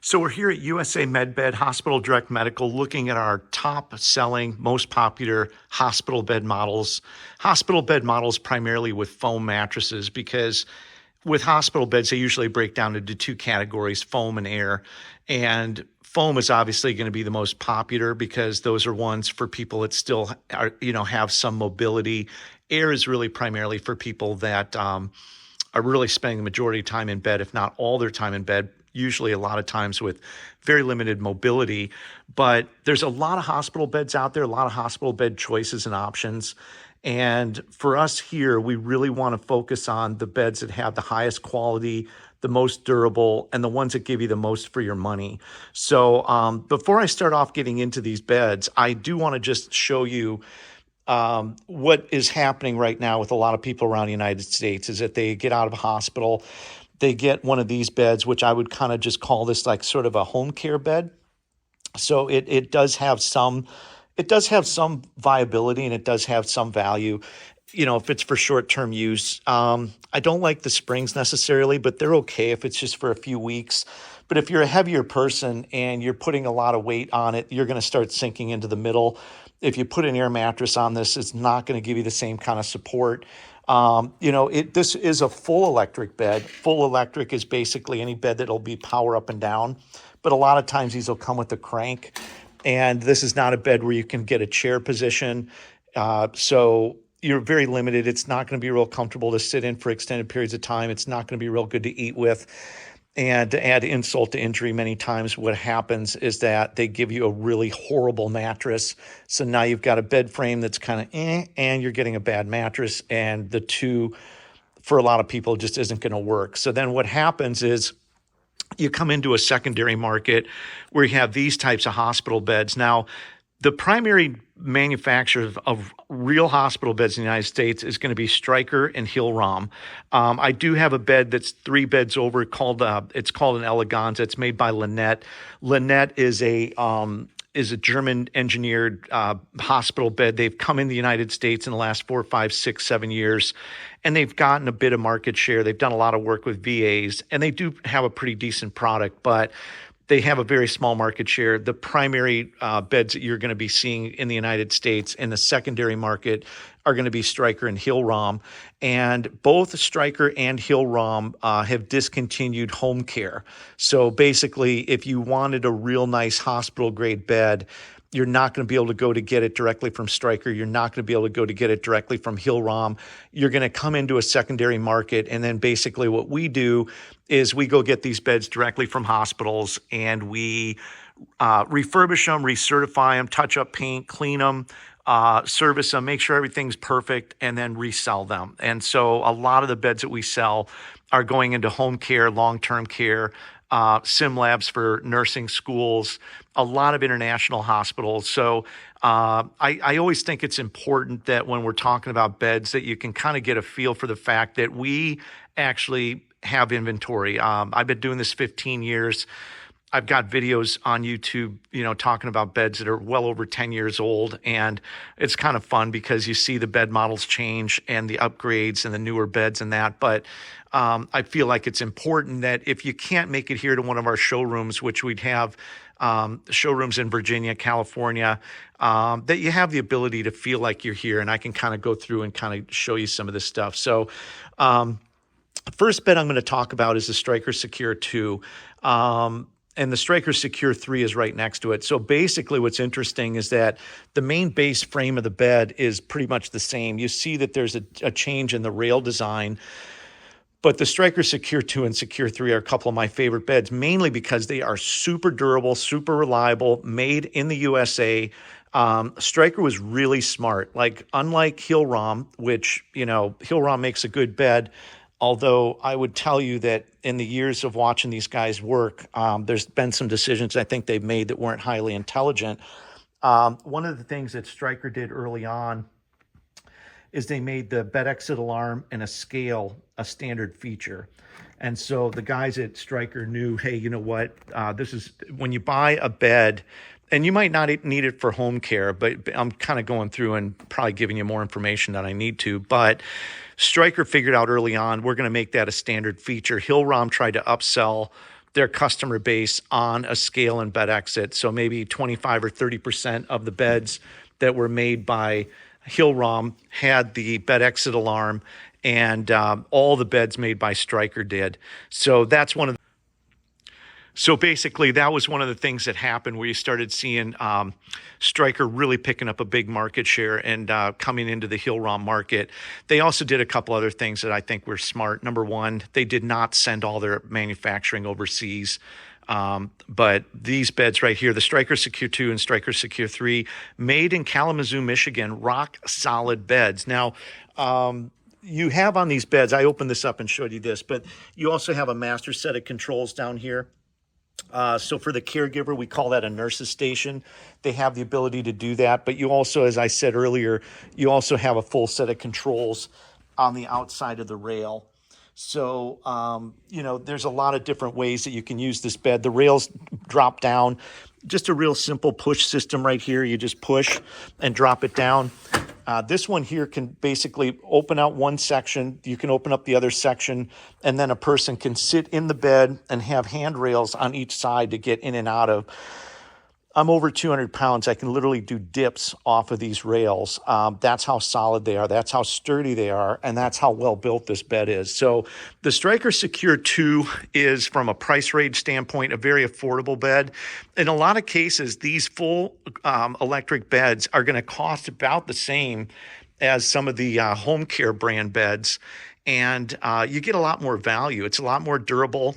So we're here at USA MedBed Hospital Direct Medical looking at our top selling, most popular hospital bed models. Hospital bed models primarily with foam mattresses, because with hospital beds, they usually break down into two categories, foam and air. And foam is obviously going to be the most popular because those are ones for people that still are, have some mobility. Air is really primarily for people that are really spending the majority of time in bed, if not all their time in bed, usually a lot of times with very limited mobility. But there's a lot of hospital beds out there, a lot of hospital bed choices and options. And for us here, we really want to focus on the beds that have the highest quality, the most durable, and the ones that give you the most for your money. So before I start off getting into these beds, I do want to just show you what is happening right now with a lot of people around the United States is that they get out of a hospital, they get one of these beds, which I would kind of just call this like sort of a home care bed. So it does have some viability, and it does have some value, if it's for short-term use. I don't like the springs necessarily, but they're okay if it's just for a few weeks. But if you're a heavier person and you're putting a lot of weight on it, you're going to start sinking into the middle. If you put an air mattress on this, it's not going to give you the same kind of support. This is a full electric bed. Full electric is basically any bed that'll be power up and down. But a lot of times these will come with a crank. And this is not a bed where you can get a chair position. So you're very limited. It's not going to be real comfortable to sit in for extended periods of time. It's not going to be real good to eat with. And to add insult to injury, many times what happens is that they give you a really horrible mattress. So now you've got a bed frame that's kind of and you're getting a bad mattress. And the two, for a lot of people, just isn't going to work. So then what happens is you come into a secondary market where you have these types of hospital beds. Now, the primary manufacturer of real hospital beds in the United States is going to be Stryker and Hill Rom. I do have a bed that's 3 beds over it's called an Eleganza. It's made by Linet. Linet is a German engineered hospital bed. They've come in the United States in the last 4, 5, 6, 7 years, and they've gotten a bit of market share. They've done a lot of work with VAs, and they do have a pretty decent product, but they have a very small market share. The primary beds that you're going to be seeing in the United States in the secondary market are going to be Stryker and Hill Rom. And both Stryker and Hill Rom have discontinued home care. So basically, if you wanted a real nice hospital grade bed, you're not going to be able to go to get it directly from Stryker. You're not going to be able to go to get it directly from Hill Rom. You're going to come into a secondary market, and then basically what we do is we go get these beds directly from hospitals, and we refurbish them, recertify them, touch up paint, clean them, service them, make sure everything's perfect, and then resell them. And so a lot of the beds that we sell are going into home care, long-term care, sim labs for nursing schools, a lot of international hospitals. So I always think it's important that when we're talking about beds that you can kind of get a feel for the fact that we actually have inventory. I've been doing this 15 years. I've got videos on YouTube, talking about beds that are well over 10 years old. And it's kind of fun because you see the bed models change and the upgrades and the newer beds and that. But I feel like it's important that if you can't make it here to one of our showrooms, which we'd have showrooms in Virginia, California, that you have the ability to feel like you're here. And I can kind of go through and kind of show you some of this stuff. So first bed I'm going to talk about is the Stryker Secure 2. And the Stryker Secure 3 is right next to it. So basically what's interesting is that the main base frame of the bed is pretty much the same. You see that there's a change in the rail design, but the Stryker Secure 2 and Secure 3 are a couple of my favorite beds, mainly because they are super durable, super reliable, made in the USA. Stryker was really smart. Like, unlike Hill Rom, which, Hill Rom makes a good bed, although I would tell you that in the years of watching these guys work, there's been some decisions I think they've made that weren't highly intelligent. One of the things that Stryker did early on is they made the bed exit alarm and a scale a standard feature. And so the guys at Stryker knew, hey, you know what? This is when you buy a bed, and you might not need it for home care, but I'm kind of going through and probably giving you more information than I need to. But Stryker figured out early on, we're going to make that a standard feature. Hill Rom tried to upsell their customer base on a scale and bed exit. So maybe 25 or 30% of the beds that were made by Hill Rom had the bed exit alarm, and all the beds made by Stryker did. So that's one of the So basically, that was one of the things that happened where you started seeing Stryker really picking up a big market share and coming into the Hill Rom market. They also did a couple other things that I think were smart. Number one, they did not send all their manufacturing overseas. But these beds right here, the Stryker Secure 2 and Stryker Secure 3, made in Kalamazoo, Michigan, rock solid beds. Now, you have on these beds, I opened this up and showed you this, but you also have a master set of controls down here. So for the caregiver, we call that a nurse's station. They have the ability to do that. But you also, as I said earlier, you also have a full set of controls on the outside of the rail. So, there's a lot of different ways that you can use this bed. The rails drop down. Just a real simple push system right here. You just push and drop it down. This one here can basically open out one section. You can open up the other section, and then a person can sit in the bed and have handrails on each side to get in and out of. I'm over 200 pounds. I can literally do dips off of these rails. That's how solid they are. That's how sturdy they are. And that's how well built this bed is. So the Stryker Secure 2 is, from a price range standpoint, a very affordable bed. In a lot of cases, these full electric beds are going to cost about the same as some of the home care brand beds. And you get a lot more value. It's a lot more durable.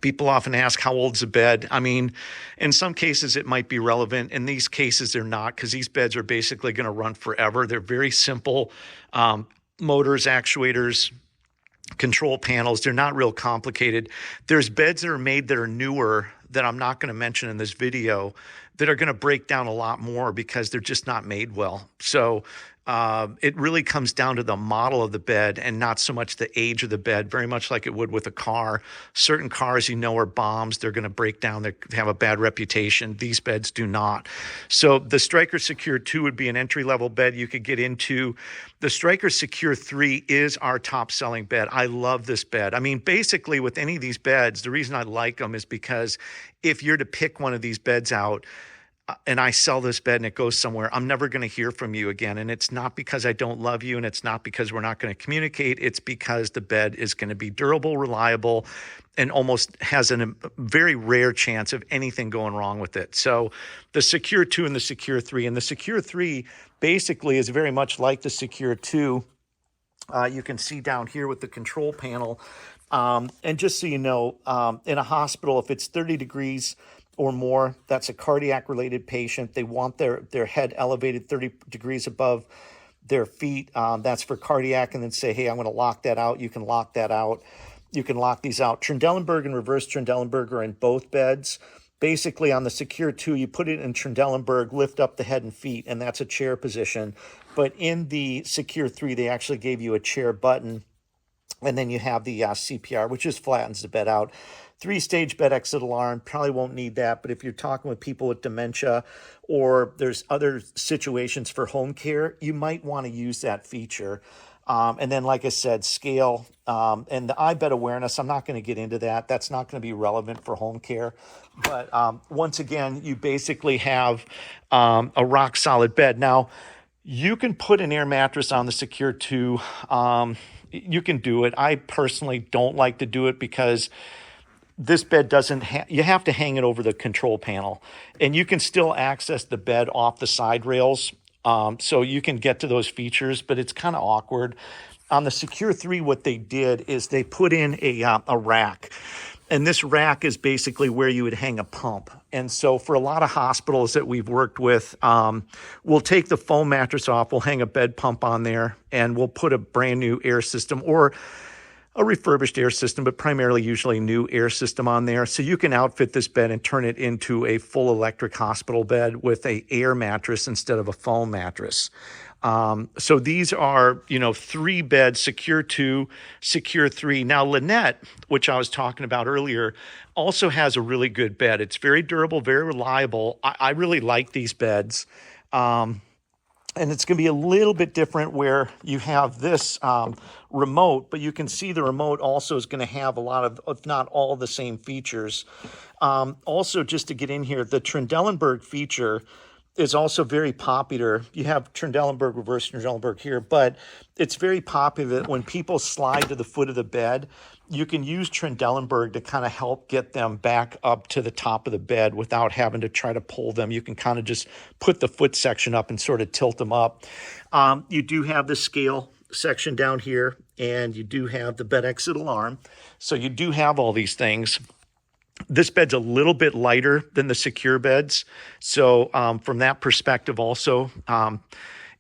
People often ask, how old's the bed? I mean, in some cases, it might be relevant. In these cases, they're not, because these beds are basically going to run forever. They're very simple motors, actuators, control panels. They're not real complicated. There's beds that are made that are newer that I'm not going to mention in this video that are going to break down a lot more because they're just not made well. So it really comes down to the model of the bed and not so much the age of the bed, very much like it would with a car. Certain cars, are bombs. They're going to break down. They have a bad reputation. These beds do not. So the Stryker Secure 2 would be an entry-level bed you could get into. The Stryker Secure 3 is our top-selling bed. I love this bed. I mean, basically, with any of these beds, the reason I like them is because if you're to pick one of these beds out, and I sell this bed and it goes somewhere, I'm never going to hear from you again. And it's not because I don't love you, and it's not because we're not going to communicate. It's because the bed is going to be durable, reliable, and almost has a very rare chance of anything going wrong with it. So the Secure 2 and the Secure 3, and the Secure 3 basically is very much like the Secure 2. You can see down here with the control panel. And just so you know, in a hospital, if it's 30 degrees or more, that's a cardiac related patient. They want their head elevated 30 degrees above their feet. That's for cardiac. And then say, hey, I'm going to lock that out. You can lock that out. You can lock these out. Trendelenburg and reverse Trendelenburg are in both beds. Basically, on the Secure 2, you put it in Trendelenburg, lift up the head and feet, and that's a chair position. But in the Secure 3, they actually gave you a chair button. And then you have the CPR, which just flattens the bed out. 3-stage bed exit alarm, probably won't need that. But if you're talking with people with dementia, or there's other situations for home care, you might want to use that feature. And then, like I said, scale and the iBed awareness, I'm not going to get into that. That's not going to be relevant for home care. But once again, you basically have a rock solid bed. Now, you can put an air mattress on the Secure 2. You can do it. I personally don't like to do it because this bed doesn't you have to hang it over the control panel, and you can still access the bed off the side rails. So you can get to those features, but it's kind of awkward. On the Secure 3, what they did is they put in a rack. And this rack is basically where you would hang a pump. And so for a lot of hospitals that we've worked with, we'll take the foam mattress off, we'll hang a bed pump on there, and we'll put a brand new air system or a refurbished air system, but primarily usually new air system on there. So you can outfit this bed and turn it into a full electric hospital bed with an air mattress instead of a foam mattress. So these are, 3 beds, Secure 2, Secure 3. Now, Linet, which I was talking about earlier, also has a really good bed. It's very durable, very reliable. I really like these beds. And it's going to be a little bit different where you have this remote, but you can see the remote also is going to have a lot of, if not all, the same features. Also, just to get in here, the Trendelenburg feature is also very popular. You have Trendelenburg, reverse Trendelenburg here, but it's very popular that when people slide to the foot of the bed, you can use Trendelenburg to kind of help get them back up to the top of the bed without having to try to pull them. You can kind of just put the foot section up and sort of tilt them up. You do have the scale section down here, and you do have the bed exit alarm. So you do have all these things. This bed's a little bit lighter than the secure beds. So from that perspective also,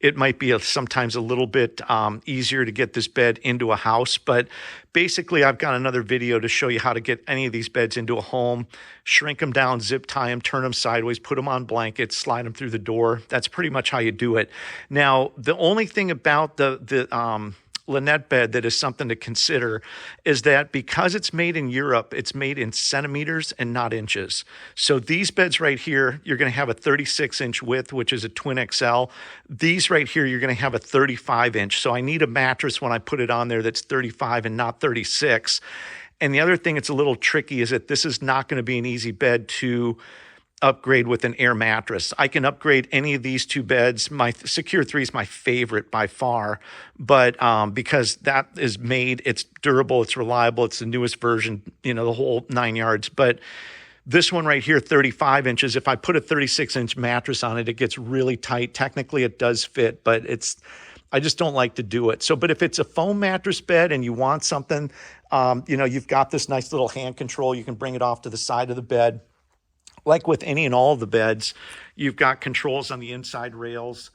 it might be sometimes a little bit easier to get this bed into a house. But basically, I've got another video to show you how to get any of these beds into a home, shrink them down, zip tie them, turn them sideways, put them on blankets, slide them through the door. That's pretty much how you do it. Now, the only thing about the Linet bed that is something to consider is that because it's made in Europe, it's made in centimeters and not inches. So these beds right here, you're going to have a 36-inch width, which is a twin XL. These right here, you're going to have a 35-inch. So I need a mattress when I put it on there that's 35 and not 36. And the other thing that's a little tricky is that this is not going to be an easy bed to upgrade with an air mattress. I can upgrade any of these two beds. My Secure 3 is my favorite by far, but because that is made, it's durable, it's reliable, it's the newest version, you know, the whole 9 yards. But this one right here, 35 inches, if I put a 36-inch mattress on it, it gets really tight. Technically, it does fit, but I just don't like to do it. So, but if it's a foam mattress bed and you want something, you know, you've got this nice little hand control. You can bring it off to the side of the bed. Like with any and all of the beds, you've got controls on the inside rails,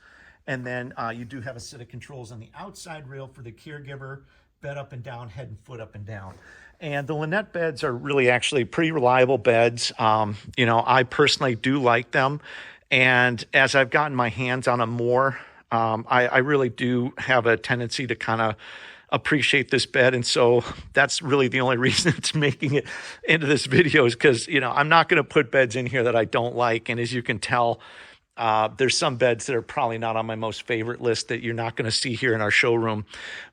and then you do have a set of controls on the outside rail for the caregiver, bed up and down, head and foot up and down. And the Linet beds are really actually pretty reliable beds. You know, I personally do like them. And as I've gotten my hands on them more, I really do have a tendency to kind of appreciate this bed. And so that's really the only reason it's making it into this video is because, you know, I'm not going to put beds in here that I don't like. And as you can tell, there's some beds that are probably not on my most favorite list that you're not going to see here in our showroom.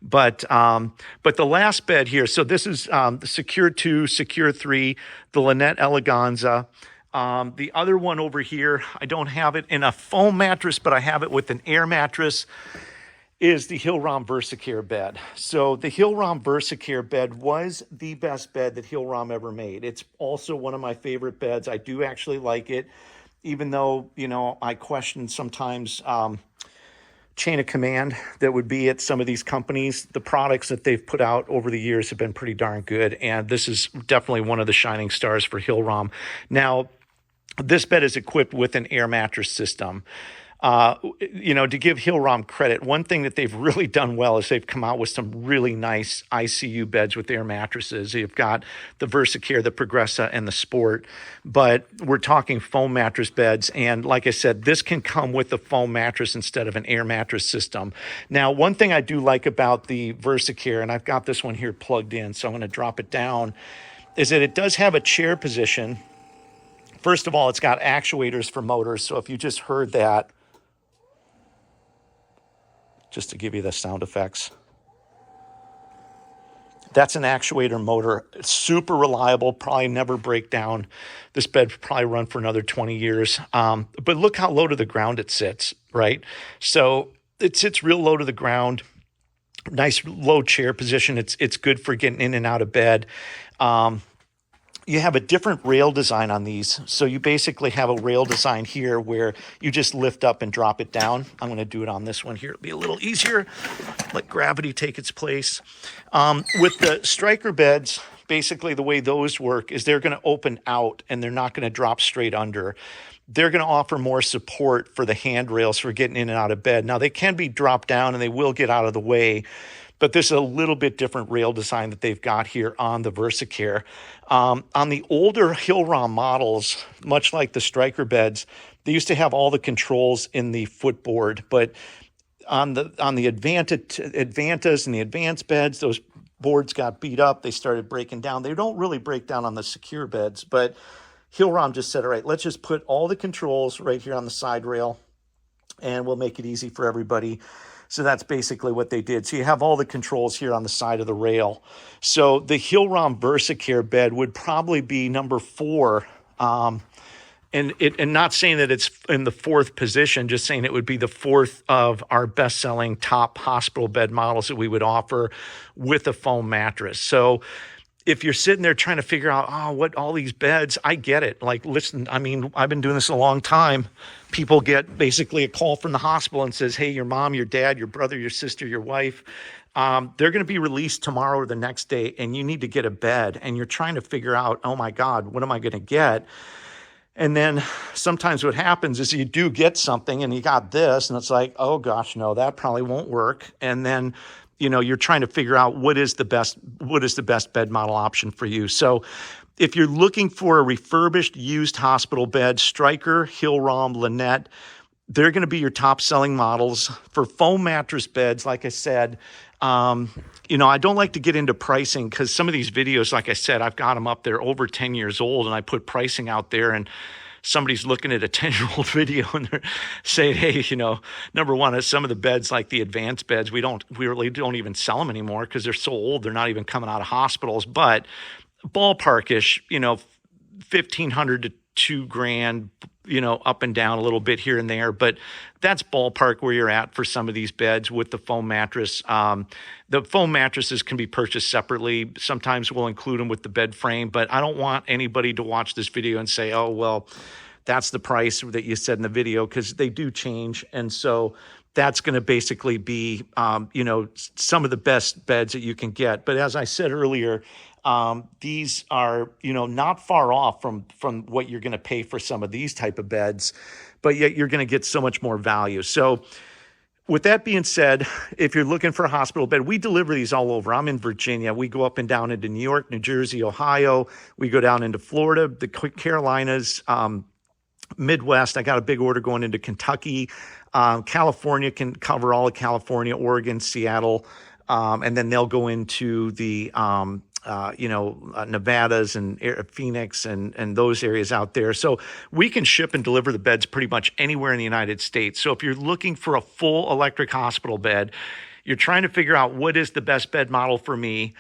But the last bed here, so this is the Secure 2, Secure 3, the Linet Eleganza. The other one over here, I don't have it in a foam mattress, but I have it with an air mattress, is the Hill Rom Versacare bed. So the Hill Rom Versacare bed was the best bed that Hill Rom ever made. It's also one of my favorite beds. I do actually like it, even though, you know, I question sometimes chain of command that would be at some of these companies. The products that they've put out over the years have been pretty darn good, and this is definitely one of the shining stars for Hill Rom. Now, this bed is equipped with an air mattress system. You know, to give Hill Rom credit, one thing that they've really done well is they've come out with some really nice ICU beds with air mattresses. You've got the Versacare, the Progressa, and the Sport, but we're talking foam mattress beds. And like I said, this can come with a foam mattress instead of an air mattress system. Now, one thing I do like about the Versacare, and I've got this one here plugged in, so I'm going to drop it down, is that it does have a chair position. First of all, it's got actuators for motors. So if you just heard that, just to give you the sound effects. That's an actuator motor. It's super reliable, probably never break down. This bed will probably run for another 20 years. But look how low to the ground it sits, right? So it sits real low to the ground. Nice low chair position. It's good for getting in and out of bed. You have a different rail design on these. So you basically have a rail design here where you just lift up and drop it down. I'm going to do it on this one here. It'll be a little easier. Let gravity take its place. With the Stryker beds, basically the way those work is they're going to open out and they're not going to drop straight under. They're going to offer more support for the handrails for getting in and out of bed. Now, they can be dropped down and they will get out of the way, but this is a little bit different rail design that they've got here on the Versacare. On the older Hill Rom models, much like the Stryker beds, they used to have all the controls in the footboard, but on the Advantas and the advanced beds, those boards got beat up. They started breaking down. They don't really break down on the secure beds, but Hill Rom just said, all right, let's just put all the controls right here on the side rail. and we'll make it easy for everybody. So that's basically what they did. So you have all the controls here on the side of the rail. So the Hill Rom Versacare bed would probably be number 4. And not saying that it's in the 4th position, just saying it would be the 4th of our best-selling top hospital bed models that we would offer with a foam mattress. So if you're sitting there trying to figure out, oh, what all these beds, I get it. Like, listen, I mean, I've been doing this a long time. People get basically a call from the hospital and says, hey, your mom, your dad, your brother, your sister, your wife, they're going to be released tomorrow or the next day, and you need to get a bed. And you're trying to figure out, oh my God, what am I going to get? And then sometimes what happens is you do get something and you got this, and it's like, oh gosh, no, that probably won't work. And then, you're trying to figure out what is the best bed model option for you. So if you're looking for a refurbished used hospital bed, Stryker, Hill Rom, Linet, they're going to be your top selling models. For foam mattress beds, like I said, I don't like to get into pricing because some of these videos, like I said, I've got them up there over 10 years old, and I put pricing out there, and somebody's looking at a 10-year-old video and they're saying, hey, number one, some of the beds, like the advanced beds, we really don't even sell them anymore because they're so old, they're not even coming out of hospitals. But ballparkish, $1,500 to $2,000, up and down a little bit here and there, but that's ballpark where you're at for some of these beds with the foam mattress. The foam mattresses can be purchased separately. Sometimes we'll include them with the bed frame, but I don't want anybody to watch this video and say, oh, well, that's the price that you said in the video, because they do change. And so that's going to basically be, some of the best beds that you can get. But as I said earlier, these are, not far off from what you're going to pay for some of these type of beds, but yet you're going to get so much more value. So with that being said, if you're looking for a hospital bed, we deliver these all over. I'm in Virginia. We go up and down into New York, New Jersey, Ohio. We go down into Florida, the Carolinas, Midwest. I got a big order going into Kentucky. California can cover all of California, Oregon, Seattle, and then they'll go into the Nevadas and Phoenix and those areas out there. So we can ship and deliver the beds pretty much anywhere in the United States. So if you're looking for a full electric hospital bed, you're trying to figure out what is the best bed model for me,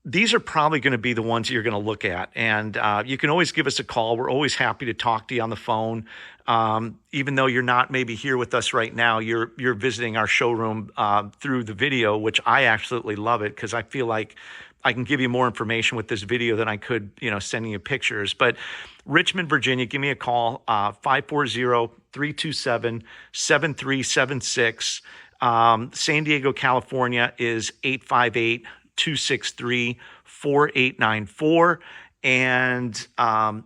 these are probably going to be the ones you're going to look at. And you can always give us a call. We're always happy to talk to you on the phone. Even though you're not maybe here with us right now, you're visiting our showroom through the video, which I absolutely love it because I feel like I can give you more information with this video than I could, sending you pictures. But Richmond, Virginia, give me a call, 540-327-7376. San Diego, California is 858-263-4894. And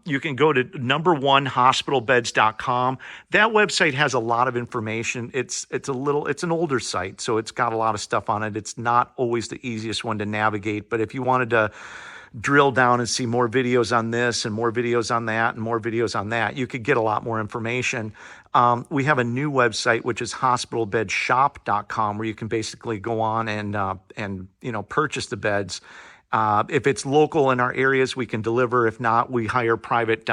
you can go to number1hospitalbeds.com. That website has a lot of information. It's an older site, so it's got a lot of stuff on it. It's not always the easiest one to navigate, but if you wanted to drill down and see more videos on this and more videos on that and more videos on that, you could get a lot more information. We have a new website, which is hospitalbedshop.com, where you can basically go on and purchase the beds. If it's local in our areas, we can deliver. If not, we hire private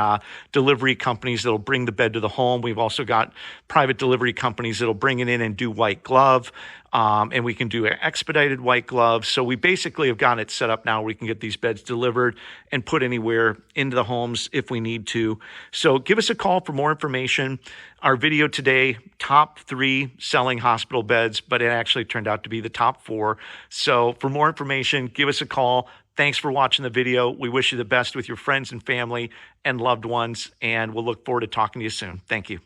delivery companies that'll bring the bed to the home. We've also got private delivery companies that'll bring it in and do white glove. And we can do expedited white gloves. So we basically have got it set up now where we can get these beds delivered and put anywhere into the homes if we need to. So give us a call for more information. Our video today, top 3 selling hospital beds, but it actually turned out to be the top 4. So for more information, give us a call. Thanks for watching the video. We wish you the best with your friends and family and loved ones, and we'll look forward to talking to you soon. Thank you.